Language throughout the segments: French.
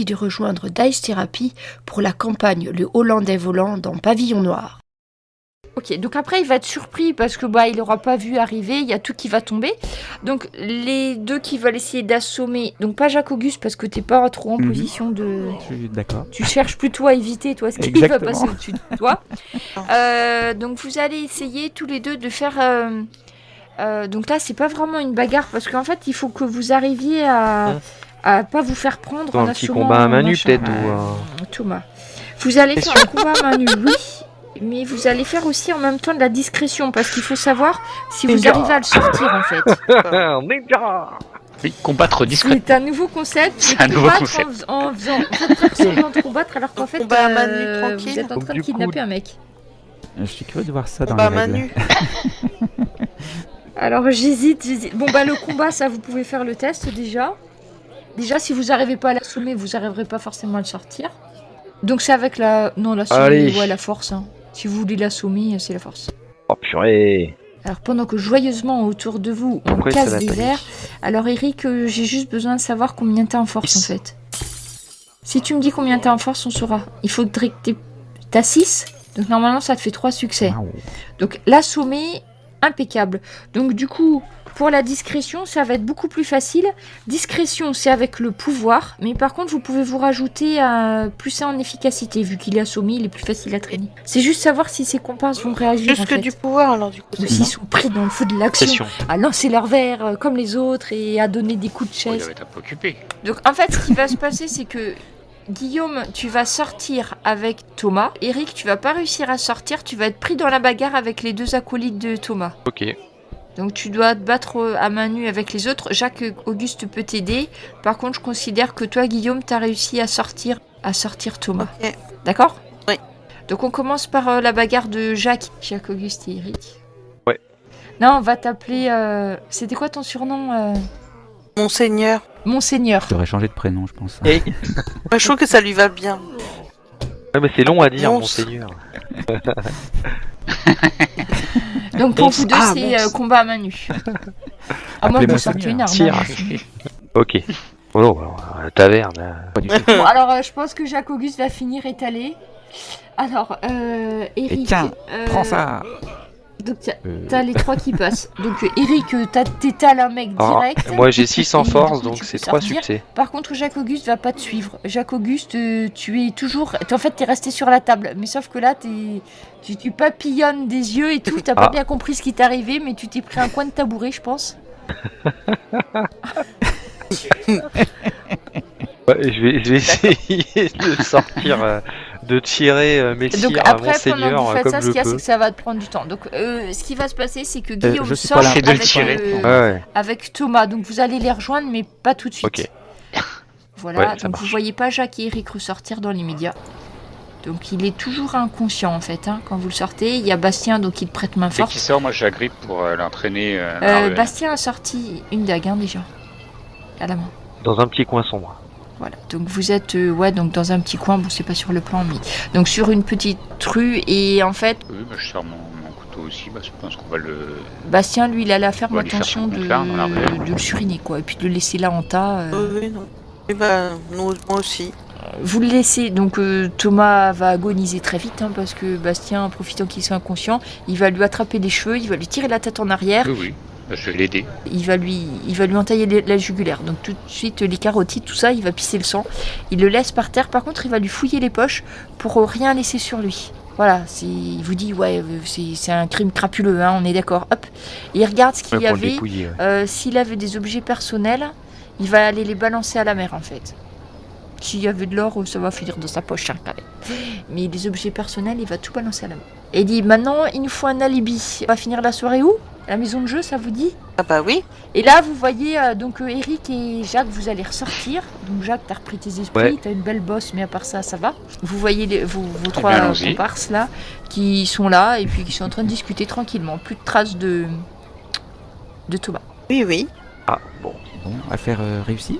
aussi de rejoindre Dice Therapy pour la campagne Le Hollandais volant dans Pavillon Noir. Ok, donc après il va être surpris parce que il aura pas vu arriver, il y a tout qui va tomber. Donc les deux qui veulent essayer d'assommer, donc pas Jacques Auguste parce que t'es pas trop en position de... Je suis d'accord. Tu cherches plutôt à éviter toi ce qui va passer au-dessus de toi. Donc vous allez essayer tous les deux de faire... donc là c'est pas vraiment une bagarre parce qu'en fait il faut que vous arriviez à pas vous faire prendre en un petit assommant combat à main nue machin. peut-être ou Thomas. Vous allez faire un combat à main nue, oui. Mais vous allez faire aussi en même temps de la discrétion, parce qu'il faut savoir si vous arrivez à le sortir en fait. Oui, combattre discrètement. C'est un nouveau concept. C'est un nouveau concept. En faisant faire semblant de combattre alors qu'en fait combat à main nue tranquille. vous êtes en train de kidnapper un mec. Je suis curieux de voir ça dans Combat à les main règles. nue. Alors j'hésite. Bon le combat ça vous pouvez faire le test déjà. Déjà si vous n'arrivez pas à l'assommer, vous n'arriverez pas forcément à le sortir. Donc c'est avec la... Non la force. Hein. Si vous voulez l'assommer, c'est la force. Oh purée. Alors pendant que joyeusement autour de vous on casse des verres, alors Eric, j'ai juste besoin de savoir combien t'as en force en fait. Si tu me dis combien t'as en force, on saura. Il faudrait que t'as 6, donc normalement ça te fait 3 succès. Wow. Donc l'assommer, impeccable. Donc du coup, pour la discrétion, ça va être beaucoup plus facile. Discrétion, c'est avec le pouvoir, mais par contre, vous pouvez vous rajouter plus en efficacité, vu qu'il est assommé, il est plus facile à traîner. C'est juste savoir si ses comparses vont réagir. Juste en que fait. du pouvoir alors du coup. Ou s'ils sont pris dans le feu de l'action, à lancer leur verre comme les autres et à donner des coups de Il chaise. va être un peu occupé. Donc en fait, ce qui va se passer, c'est que Guillaume, tu vas sortir avec Thomas. Eric, tu vas pas réussir à sortir, tu vas être pris dans la bagarre avec les deux acolytes de Thomas. Ok. Donc tu dois te battre à main nue avec les autres. Jacques Auguste peut t'aider. Par contre, je considère que toi, Guillaume, t'as réussi à sortir Thomas. Ok. D'accord ? Oui. Donc on commence par la bagarre de Jacques Auguste et Eric. Ouais. Non, on va t'appeler... C'était quoi ton surnom Monseigneur. Monseigneur. Je devrais changer de prénom, je pense. Hey. Moi, je trouve que ça lui va bien. Ouais, mais c'est long à dire, Monstre. monseigneur. Donc pour vous deux, Ah, c'est monstre. combat à main nue. Ah moi, Appelez-moi je sortir une arme. Tire. hein. Ok. Oh non, la taverne. Pas du tout. Bon, alors je pense que Jacques Auguste va finir étalé. Alors, Et Eric... tiens, prends ça. Donc t'as les 3 qui passent. Donc Eric, t'étales un mec direct. Moi j'ai 6 en Et du force, coup, donc tu c'est peux 3 sortir. succès. Par contre, Jacques Auguste va pas te suivre. Jacques Auguste, tu es toujours... En fait, t'es resté sur la table. Mais sauf que là, tu papillonnes des yeux et tout. T'as pas bien compris ce qui t'est arrivé, mais tu t'es pris un coin de tabouret, je pense. Ouais, je vais essayer de sortir, de tirer messire Donc à après, pendant que monseigneur vous faites comme ça, ce je qu'il y a, c'est peux. que ça va te prendre du temps. Donc ce qui va se passer, c'est que Guillaume je suis sort pas là. Essaye de le avec, tirer. Ouais. avec Thomas. Donc vous allez les rejoindre, mais pas tout de suite. Ok. Voilà, Ouais, ça donc vous marche. voyez pas Jacques et Eric ressortir dans l'immédiat. Donc il est toujours inconscient en fait, hein, quand vous le sortez. Il y a Bastien, donc il te prête main Dès forte. qu'il sort, moi j'agrippe pour l'entraîner. dans la ruelle. Bastien a sorti une dague hein, déjà, à la main. Dans un petit coin sombre. Voilà, donc vous êtes donc dans un petit coin, bon c'est pas sur le plan, mais donc sur une petite rue et en fait Oui, je sors mon couteau aussi, je pense qu'on va le... Bastien lui il a la ferme On va lui faire intention son confort dans la ruelle. de le suriner quoi, et puis de le laisser là en tas. Oui, non. Et bah, moi aussi. Vous le laissez, donc Thomas va agoniser très vite hein, parce que Bastien, en profitant qu'il soit inconscient, il va lui attraper les cheveux, il va lui tirer la tête en arrière, Oui, je vais l'aider. il va lui entailler la jugulaire. Donc tout de suite les carotides, tout ça, il va pisser le sang. Il le laisse par terre, par contre il va lui fouiller les poches pour rien laisser sur lui. Voilà, il vous dit ouais c'est un crime crapuleux, hein, on est d'accord. Hop, et il regarde ce qu'il y Pour le avait. dépouiller, ouais. S'il avait des objets personnels, il va aller les balancer à la mer en fait. S'il y avait de l'or, ça va finir dans sa poche hein, quand même. Mais les objets personnels, il va tout balancer à la mer. Et il dit maintenant, il nous faut un alibi. On va finir la soirée où ? À la maison de jeu, ça vous dit ? Ah bah oui. Et là, vous voyez, donc Eric et Jacques, vous allez ressortir. Donc Jacques, t'as repris tes esprits, Ouais. t'as une belle bosse, mais à part ça, ça va. Vous voyez vos bien, trois allons-y. comparses là, qui sont là et puis qui sont en train de discuter tranquillement. Plus de traces de Thomas. Oui, oui. Ah bon. Bon, affaire réussie.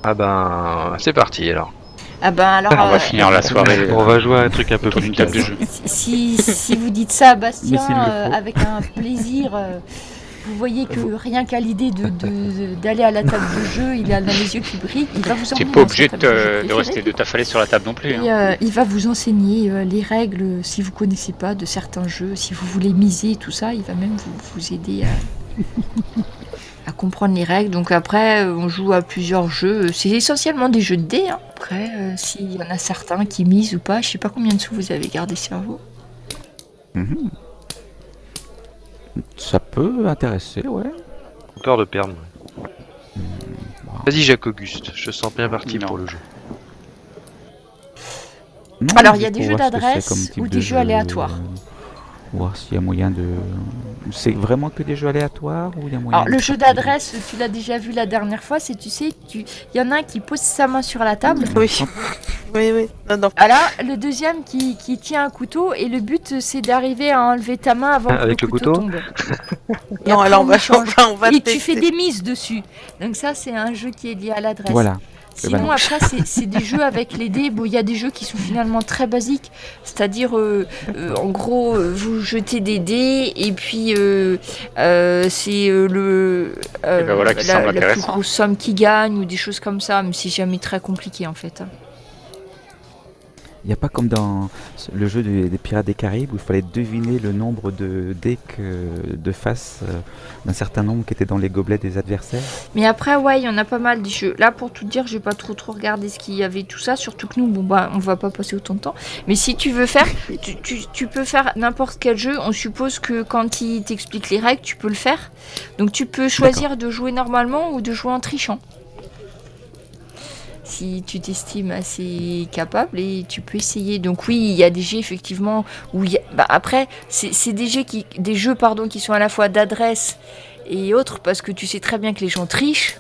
Ah ben c'est parti alors. Ah ben alors... On va finir la soirée On va jouer à un truc un peu autour plus d'une table de jeu. Si vous dites ça à Bastien Mais s'il le faut. avec un plaisir, vous voyez que rien qu'à l'idée d'aller à la table de jeu, il a les yeux qui brillent, il va vous T'es emmener pas dans obligé sa table de jeu de préférée. rester de t'affaler sur la table non plus. Et Hein. il va vous enseigner les règles si vous connaissez pas de certains jeux, si vous voulez miser, tout ça, il va même vous aider à comprendre les règles. Donc après, on joue à plusieurs jeux. C'est essentiellement des jeux de dés. Hein. Après, s'il y en a certains qui misent ou pas, je sais pas combien de sous vous avez gardé sur vous. Mhm. Ça peut intéresser, ouais. Peur de perdre. Vas-y, Jacques-Auguste, je sens bien parti Non. pour le jeu. Non, Alors, il y a juste des pour jeux voir ce que c'est d'adresse comme type ou de des jeux aléatoires. Voir s'il y a moyen de... C'est vraiment que des jeux aléatoires ou il y a moyen Alors, le de jeu faire d'adresse, tu l'as déjà vu la dernière fois, c'est, tu sais, il y en a un qui pose sa main sur la table. Oui. Oui. Non. Alors, le deuxième qui tient un couteau, et le but, c'est d'arriver à enlever ta main avant que Avec le le couteau couteau tombe. Et Non, après, alors on échange. on va Et tu tester. fais des mises dessus. Donc ça, c'est un jeu qui est lié à l'adresse. Voilà. Sinon, ben, après, c'est des jeux avec les dés. Bon, il y a des jeux qui sont finalement très basiques. C'est-à-dire, en gros, vous jetez des dés et puis c'est ben voilà qui semble la plus intéressant. grosse somme qui gagne ou des choses comme ça. Mais c'est jamais très compliqué en fait. Hein. Il n'y a pas comme dans le jeu des Pirates des Caraïbes où il fallait deviner le nombre de dés de face d'un certain nombre qui était dans les gobelets des adversaires. Mais après, ouais, il y en a pas mal des jeux. Là, pour tout dire, j'ai pas trop regardé ce qu'il y avait, tout ça. Surtout que nous, bon, bah, on va pas passer autant de temps. Mais si tu veux faire, tu peux faire n'importe quel jeu. On suppose que quand il t'explique les règles, tu peux le faire. Donc, tu peux choisir de jouer normalement ou de jouer en trichant. Si tu t'estimes assez capable et tu peux essayer. Donc oui, il y a des jeux effectivement où il y a... bah, après, c'est des jeux qui sont à la fois d'adresse et autres parce que tu sais très bien que les gens trichent.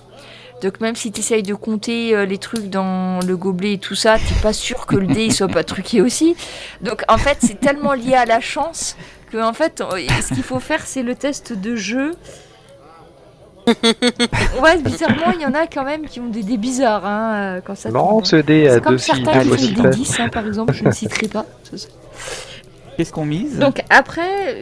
Donc même si tu essayes de compter les trucs dans le gobelet et tout ça, t'es pas sûr que le dé il soit pas truqué aussi. Donc en fait, c'est tellement lié à la chance que en fait, ce qu'il faut faire, c'est le test de jeu. Ouais, bizarrement, il y en a quand même qui ont des dés bizarres hein, quand ça Non, tombe. ce dé à C'est comme deux filles, certains qui aussi font des face. 10, hein, par exemple, je ne citerai pas. Qu'est-ce qu'on mise? Donc après,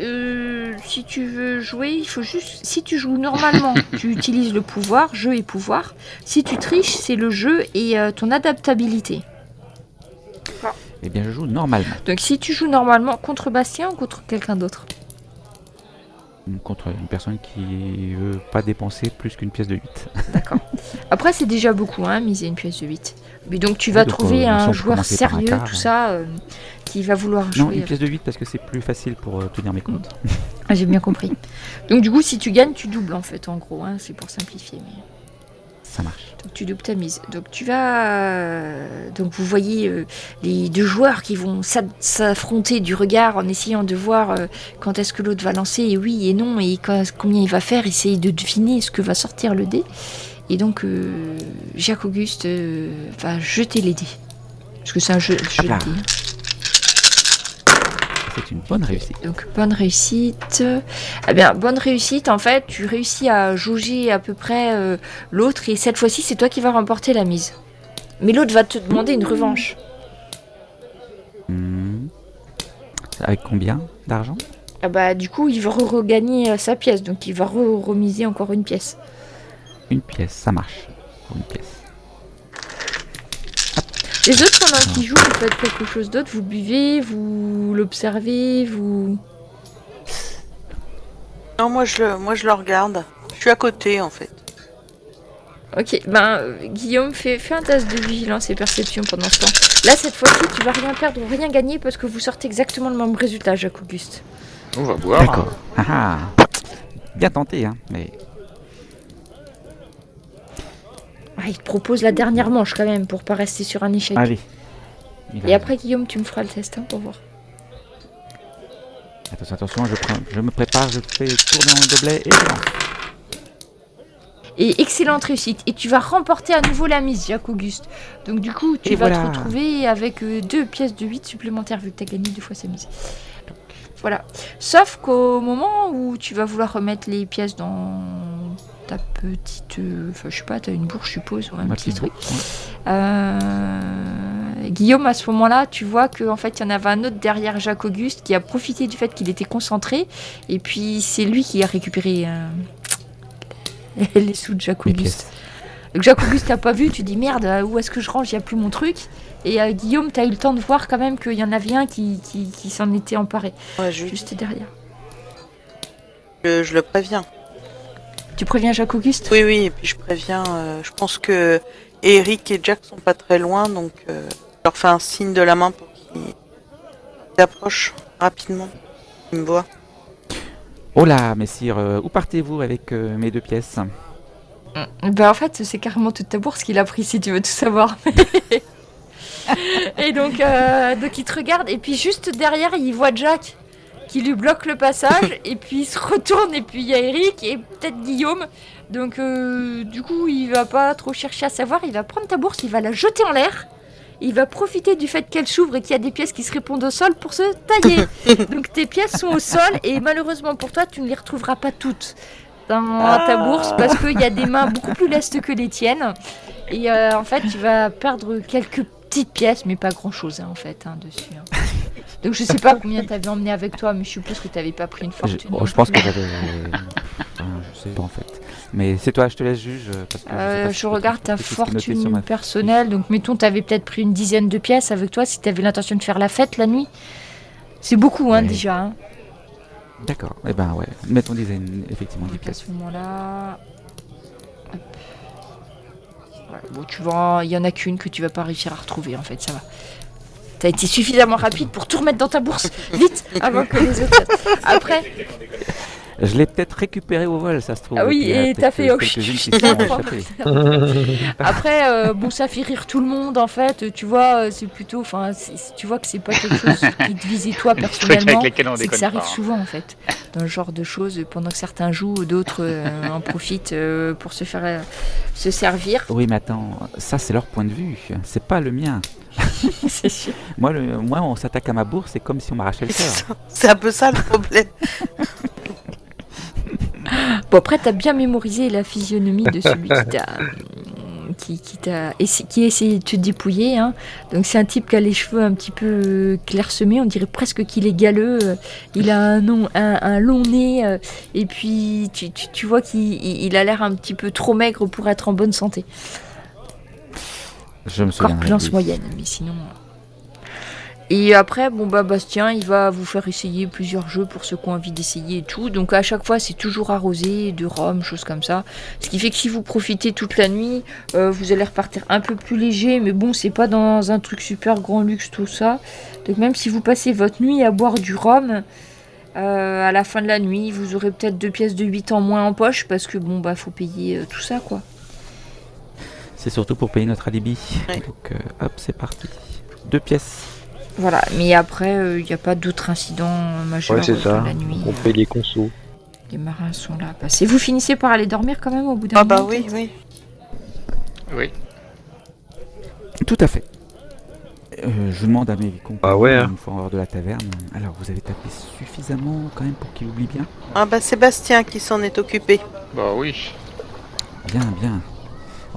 si tu veux jouer, il faut juste... Si tu joues normalement, tu utilises le pouvoir, jeu et pouvoir. Si tu triches, c'est le jeu et ton adaptabilité. Eh bien, je joue normalement. Donc si tu joues normalement contre Bastien ou contre quelqu'un d'autre? Contre une personne qui veut pas dépenser plus qu'une pièce de 8. D'accord. Après, c'est déjà beaucoup, hein, miser une pièce de 8. Mais donc tu vas Donc, trouver si on un peut joueur commencer par un sérieux, quart, tout ça, qui va vouloir Non, jouer. une pièce de 8 parce que c'est plus facile pour tenir mes comptes. Ah, j'ai bien compris. Donc du coup, si tu gagnes, tu doubles en fait, en gros. Hein, c'est pour simplifier. Mais... Ça marche. Donc tu doubles ta mise. Donc tu vas... Donc vous voyez les deux joueurs qui vont s'affronter du regard en essayant de voir quand est-ce que l'autre va lancer, et oui et non, et combien il va faire, essayer de deviner ce que va sortir le dé. Et donc Jacques-Auguste va jeter les dés. Parce que c'est un jeu de dés. Hein. C'est une bonne réussite. Donc bonne réussite. Eh bien, bonne réussite, en fait, tu réussis à jauger à peu près l'autre, et cette fois-ci, c'est toi qui vas remporter la mise. Mais l'autre va te demander une revanche. Avec combien d'argent? Ah bah du coup, il va regagner sa pièce, donc il va remiser encore une pièce. Une pièce, ça marche. Pour une pièce. Les autres, pendant qu'ils jouent, vous faites quelque chose d'autre, vous buvez, vous l'observez, vous... Non, moi je le regarde. Je suis à côté en fait. Ok, Guillaume, fais un test de vigilance et perception pendant ce temps. Là, cette fois-ci, tu vas rien perdre ou rien gagner parce que vous sortez exactement le même résultat, Jacques-Auguste. On va voir. D'accord. Ah, bien tenté, hein, mais... Ah, il te propose la dernière manche quand même pour pas rester sur un échec. Allez. Et après, Guillaume, tu me feras le test hein, pour voir. Attention, je me prépare, je fais tourner mon gobelet et je lance. Et excellente réussite. Et tu vas remporter à nouveau la mise, Jacques-Auguste. Donc du coup, tu Et vas voilà. te retrouver avec 2 pièces de 8 supplémentaires vu que tu as gagné 2 fois sa mise. Donc, voilà. Sauf qu'au moment où tu vas vouloir remettre les pièces dans ta petite... Enfin, je sais pas, tu as une bourse, je suppose, ou un Ma petit petite truc. bourse, ouais. Guillaume, à ce moment-là, tu vois qu'en fait, il y en avait un autre derrière Jacques-Auguste qui a profité du fait qu'il était concentré. Et puis, c'est lui qui a récupéré les sous de Jacques-Auguste. Donc, Jacques-Auguste, t'as pas vu, tu dis merde, où est-ce que je range, il n'y a plus mon truc. Et Guillaume, t'as eu le temps de voir quand même qu'il y en avait un qui s'en était emparé. Ouais, juste derrière. Je le préviens. Tu préviens Jacques-Auguste ? Oui, et puis je préviens. Je pense que Eric et Jack sont pas très loin, donc je leur fais un signe de la main pour qu'ils s'approchent rapidement. Ils me voient. Oh là, messire, où partez-vous avec mes 2 pièces ? Ben en fait, c'est carrément toute ta bourse qu'il a pris, si tu veux tout savoir. Et donc il te regarde, et puis juste derrière, il voit Jack qui lui bloque le passage, et puis il se retourne, et puis il y a Eric et peut-être Guillaume. Donc du coup, il va pas trop chercher à savoir, il va prendre ta bourse, il va la jeter en l'air, il va profiter du fait qu'elle s'ouvre et qu'il y a des pièces qui se répondent au sol pour se tailler. Donc tes pièces sont au sol, et malheureusement pour toi, tu ne les retrouveras pas toutes dans ta bourse, parce qu'il y a des mains beaucoup plus lestes que les tiennes, et en fait, tu vas perdre quelques petites pièces, mais pas grand-chose en fait dessus. Donc je sais pas combien t'avais emmené avec toi, mais je suppose que t'avais pas pris une fortune. Je pense que j'avais... je sais pas en fait. Mais c'est toi, je te laisse juge. Parce que je regarde ta fortune personnelle, donc mettons t'avais peut-être pris une dizaine de pièces avec toi si t'avais l'intention de faire la fête la nuit. C'est beaucoup déjà. D'accord, et ben ouais, mettons effectivement 10 pièces. À ce moment-là... Hop. Ouais, bon, tu vois, il y en a qu'une que tu vas pas réussir à retrouver en fait, ça va. T'as été suffisamment rapide pour tout remettre dans ta bourse, vite, avant que les autres... Après... Je l'ai peut-être récupéré au vol, ça se trouve. Ah oui, et t'as fait... quelques-unes qui sont échappées. Après, ça fait rire tout le monde, en fait. Tu vois, c'est plutôt... Enfin, tu vois que c'est pas quelque chose qui te visait toi, personnellement. C'est que ça arrive souvent, en fait. Dans le genre de choses, pendant que certains jouent, d'autres en profitent pour se servir. Oui, mais attends, ça, c'est leur point de vue. C'est pas le mien. C'est sûr. Moi, on s'attaque à ma bourse, c'est comme si on m'arrachait le cœur. C'est un peu ça, le problème. Bon, après, t'as bien mémorisé la physionomie de celui qui a essayé de te dépouiller. Donc, c'est un type qui a les cheveux un petit peu clairsemés. On dirait presque qu'il est galeux. Il a un long nez. Et puis, tu vois qu'il a l'air un petit peu trop maigre pour être en bonne santé. Je me souviens. Corpulence moyenne, mais sinon... Et après, Bastien, il va vous faire essayer plusieurs jeux pour ceux qui ont envie d'essayer et tout. Donc à chaque fois, c'est toujours arrosé, de rhum, choses comme ça. Ce qui fait que si vous profitez toute la nuit, vous allez repartir un peu plus léger. Mais bon, c'est pas dans un truc super grand luxe, tout ça. Donc même si vous passez votre nuit à boire du rhum, à la fin de la nuit, vous aurez peut-être 2 pièces de 8 en moins en poche. Parce que faut payer tout ça, quoi. C'est surtout pour payer notre alibi. Ouais. Donc hop, c'est parti. 2 pièces. Voilà, mais après, il n'y a pas d'autres incidents majeurs la nuit. On paye les consos. Les marins sont là. Et vous finissez par aller dormir quand même au bout d'un moment. Oui. Oui. Tout à fait. Je demande à mes compagnons, une fois en hors de la taverne. Alors, vous avez tapé suffisamment quand même pour qu'il oublie bien ? C'est Bastien qui s'en est occupé. Bah oui. Bien.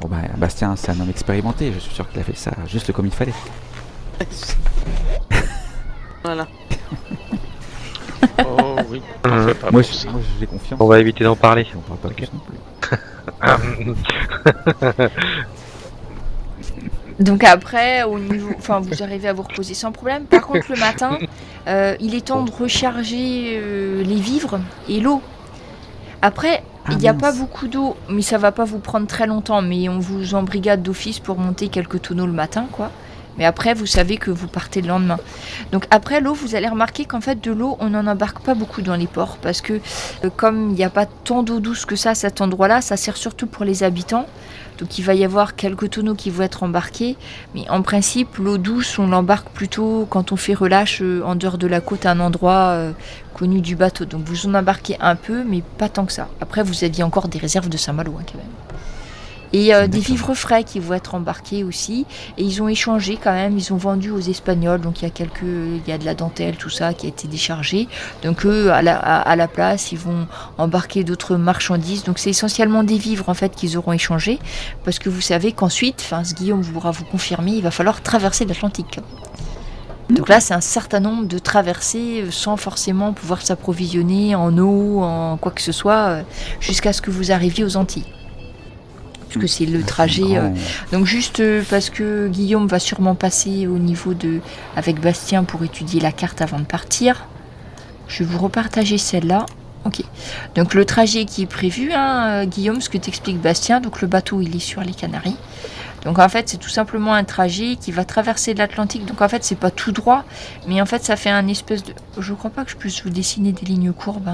Bon Bastien, c'est un homme expérimenté. Je suis sûr qu'il a fait ça juste comme il fallait. Voilà. Oh oui. Moi, j'ai confiance. On va éviter d'en parler. On parle pas plus non plus. Donc après, vous arrivez à vous reposer sans problème. Par contre, le matin, il est temps de recharger les vivres et l'eau. Après, il n'y a pas beaucoup d'eau, mais ça va pas vous prendre très longtemps. Mais on vous embrigade d'office pour monter quelques tonneaux le matin, quoi. Mais après, vous savez que vous partez le lendemain. Donc après l'eau, vous allez remarquer qu'en fait, de l'eau, on n'en embarque pas beaucoup dans les ports. Parce que comme il n'y a pas tant d'eau douce que ça à cet endroit-là, ça sert surtout pour les habitants. Donc il va y avoir quelques tonneaux qui vont être embarqués. Mais en principe, l'eau douce, on l'embarque plutôt quand on fait relâche en dehors de la côte à un endroit connu du bateau. Donc vous en embarquez un peu, mais pas tant que ça. Après, vous aviez encore des réserves de Saint-Malo quand même. Et des D'accord. vivres frais qui vont être embarqués aussi. Et ils ont échangé quand même, ils ont vendu aux Espagnols. Donc il y a de la dentelle, tout ça qui a été déchargé. Donc eux, à la place, ils vont embarquer d'autres marchandises. Donc c'est essentiellement des vivres en fait qu'ils auront échangés. Parce que vous savez qu'ensuite, ce Guillaume pourra vous confirmer, il va falloir traverser l'Atlantique. Donc là, c'est un certain nombre de traversées sans forcément pouvoir s'approvisionner en eau, en quoi que ce soit, jusqu'à ce que vous arriviez aux Antilles. Parce que c'est le trajet. Donc juste parce que Guillaume va sûrement passer au niveau avec Bastien pour étudier la carte avant de partir. Je vais vous repartager celle-là. Ok. Donc le trajet qui est prévu, Guillaume, ce que t'explique Bastien, donc le bateau il est sur les Canaries. Donc en fait c'est tout simplement un trajet qui va traverser l'Atlantique. Donc en fait c'est pas tout droit, mais en fait ça fait un espèce de... Je crois pas que je puisse vous dessiner des lignes courbes.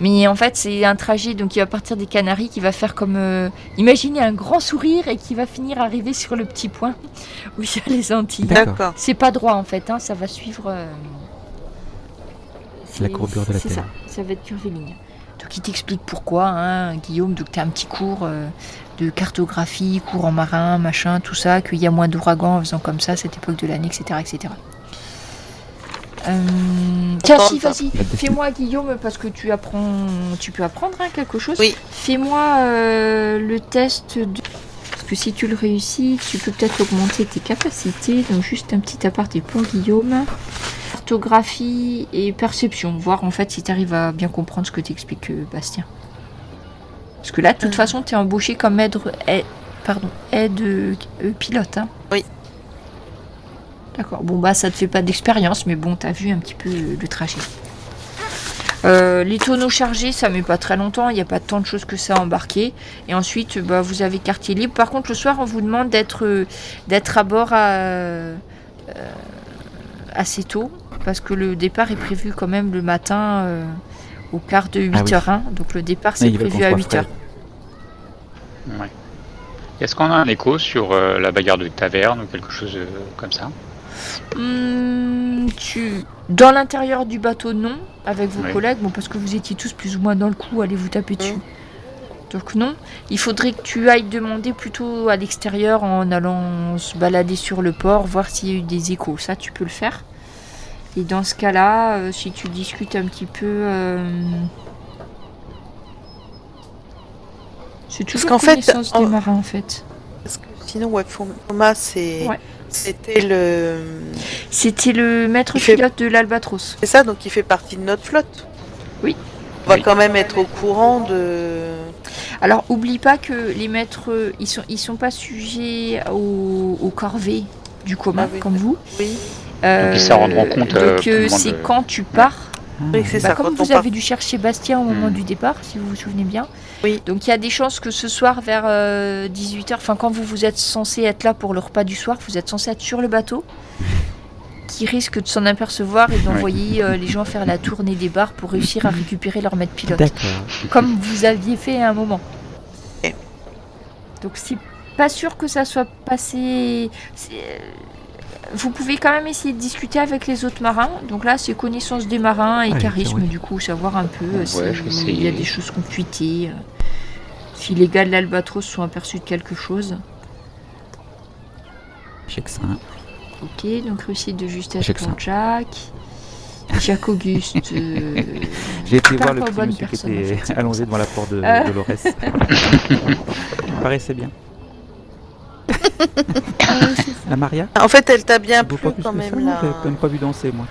Mais en fait c'est un trajet donc qui va partir des Canaries, qui va faire comme... imaginez un grand sourire et qui va finir arriver sur le petit point où il y a les Antilles. D'accord. C'est pas droit en fait, ça va suivre... La courbure de la c'est Terre. Ça va être curviligne. Donc il t'explique pourquoi, Guillaume, donc tu as un petit cours de cartographie, cours en marin, machin, tout ça, qu'il y a moins d'ouragans en faisant comme ça à cette époque de l'année, etc. etc. Tiens, si, vas-y, fais-moi Guillaume, parce que tu peux apprendre quelque chose. Oui. Fais-moi le test de... Parce que si tu le réussis, tu peux peut-être augmenter tes capacités. Donc juste un petit aparté pour Guillaume. Cartographie et perception, voir en fait si tu arrives à bien comprendre ce que t'explique Bastien. Parce que là, de toute façon, tu es embauché comme aide pilote. Oui. D'accord. Bon, ça te fait pas d'expérience, mais bon, t'as vu un petit peu le trajet. Les tonneaux chargés, ça met pas très longtemps, il n'y a pas tant de choses que ça à embarquer. Et ensuite, vous avez quartier libre. Par contre, le soir, on vous demande d'être à bord assez tôt, parce que le départ est prévu quand même le matin au quart de 8h. Donc le départ, c'est prévu à 8h. Ouais. Est-ce qu'on a un écho sur la bagarre de taverne ou quelque chose comme ça? Dans l'intérieur du bateau, non, avec vos collègues, parce que vous étiez tous plus ou moins dans le coup, allez vous taper dessus. Donc non, il faudrait que tu ailles demander plutôt à l'extérieur en allant se balader sur le port, voir s'il y a eu des échos. Ça, tu peux le faire. Et dans ce cas-là, si tu discutes un petit peu... C'est toujours qu'en fait, connaissance des marins, en fait. Parce que sinon, Thomas, c'était le... C'était le maître pilote de l'Albatros. C'est ça, donc il fait partie de notre flotte. Oui. On va quand même être au courant de... Alors, oublie pas que les maîtres, ils sont pas sujets aux corvées du commun, comme vous. Oui. Donc ils s'en rendront compte. Donc c'est quand tu pars. Oui, c'est ça. Comme vous avez dû chercher Bastien au moment du départ, si vous vous souvenez bien. Oui. Donc il y a des chances que ce soir vers 18h, quand vous êtes censé être là pour le repas du soir, vous êtes censé être sur le bateau, qui risque de s'en apercevoir et d'envoyer les gens faire la tournée des bars pour réussir à récupérer leur maître pilote. D'accord. Comme vous aviez fait à un moment. Okay. Donc c'est pas sûr que ça soit passé... Vous pouvez quand même essayer de discuter avec les autres marins. Donc là, c'est connaissance des marins et charisme, du coup, savoir un peu s'il y a des choses qui ont fuité, si les gars de l'Albatros sont aperçus de quelque chose. Check ça. Ok, donc réussite de justesse pour Jack. Jack Auguste. J'ai été voir le petit monsieur qui était allongé devant la porte de Dolores. Il paraissait bien. La Maria. En fait, elle t'a bien plu quand même là. J'ai même pas vu danser, moi.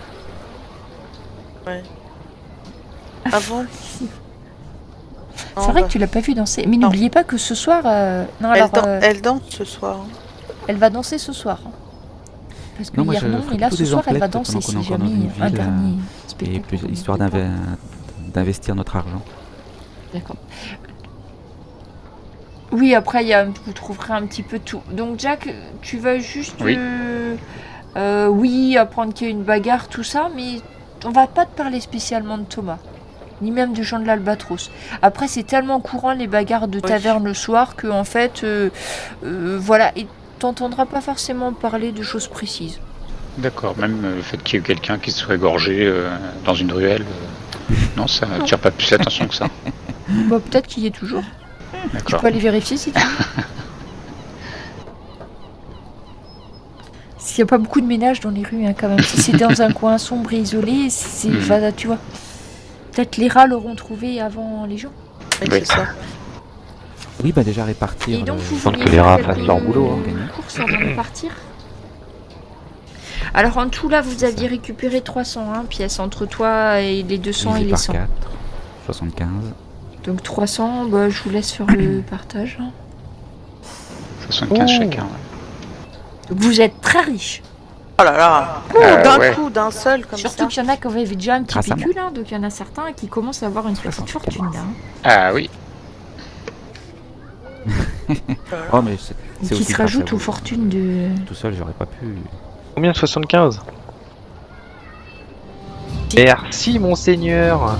Ouais. Ah bon? C'est vrai que tu l'as pas vu danser. Mais n'oubliez pas que ce soir... elle danse ce soir. Elle va danser ce soir. Parce que hier non, et là ce soir elle va danser si jamais un dernier spectacle. Et histoire d'investir notre argent. D'accord. Oui, après vous trouverez un petit peu tout. Donc Jack, tu vas juste apprendre qu'il y a une bagarre, tout ça, mais on va pas te parler spécialement de Thomas, ni même de gens de l'Albatros. Après, c'est tellement courant les bagarres de taverne le soir que en fait, et t'entendras pas forcément parler de choses précises. D'accord, même le fait qu'il y ait quelqu'un qui se soit égorgé dans une ruelle, non, ça n'attire pas plus l'attention que ça. Peut-être qu'il y est toujours. Tu D'accord. peux aller vérifier si tu veux. S'il n'y a pas beaucoup de ménage dans les rues, hein, quand même. Si c'est dans un coin sombre et isolé, c'est, enfin, tu vois. Peut-être les rats l'auront trouvé avant les gens. Oui, Oui. c'est ça. Oui, bah déjà répartir. Et donc, vous semble vouliez que les faire rats quelques fassent leur boulot, courses avant de partir. Alors, en tout, là, vous aviez récupéré 301 pièces entre toi et les 200 et divisé les par 100. 4, 75. Donc, 300, bah, je vous laisse faire le partage. Hein. 75 Oh. chacun. Ouais. Donc, vous êtes très riches. Oh là là. D'un ouais. coup, d'un seul, comme Surtout ça. qu'il y en a qui avaient déjà un petit Grâce à moi. pécule, hein, donc il y en a certains qui commencent à avoir une petite fortune là. Hein, Ah oui. Oh, mais c'est et qui aussi se grâce à rajoutent vous. aux fortunes de. Tout seul, j'aurais pas pu. Combien de 75? Merci, monseigneur.